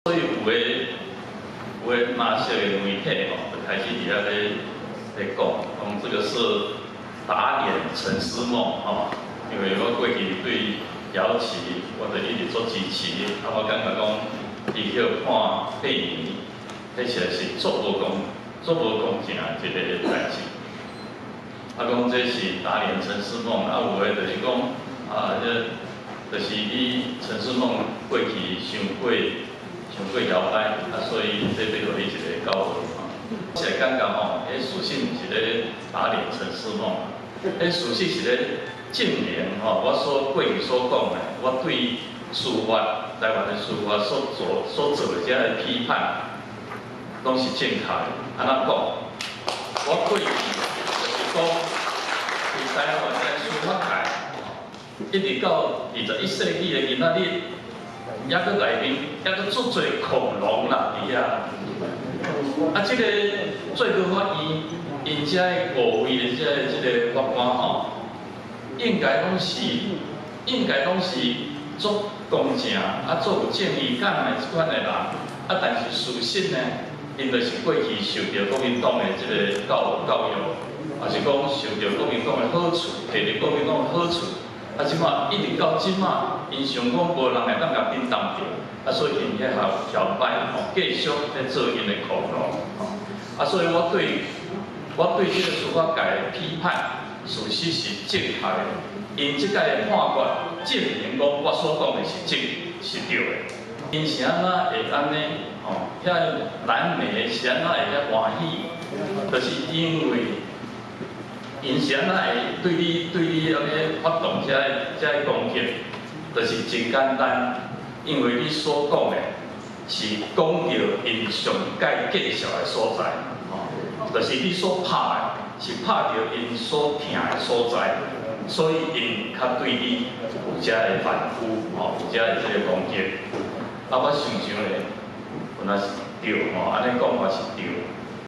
所以有的马小的媒体就开始伫遐咧讲这个是打脸陈思梦因为我过去对姚琪我就一直做支持，我感觉讲伊去看电影，迄实在是做无公正一个代志。讲这是打脸陈思梦，有的就是讲就是你陈思梦过去伤过摇摆，所以这要互你一个教训现在感觉迄事实毋是咧打脸陈思梦，迄事实是咧证明我过去所讲的，我对司法台湾的司法所做的这个批判，拢是正确的。安怎讲？我过去就是讲，伫台湾的司法界，一直到21世纪的今仔日。也搁内面也搁足侪恐龙啦，伫遐。这个最高法院因遮的5位的这个法官应该拢是足公正足有正义感的这款的人。但是事实呢，因就是过去受到国民党的这个教育，也是讲受到国民党的好处，摕到国民党的好处。即马一直到即马，因想讲无人会当甲顶当着，所以因遐摇摆继续咧做因的苦劳。所以我对这个司法界的批判，事实是正确的。因即届的判决证明讲我所讲的是对的。因是安怎会安尼？遐蓝莓是安怎会遐欢喜？就是因为。因是安怎会对你安尼发动这攻击，就是真简单，因为你所讲的是讲到因上界介绍的所在，就是你所拍的，是拍到因所疼的所在，所以因较对你有遮的反复，有遮的这个攻击。我想想咧，本来是对，安尼讲法是对。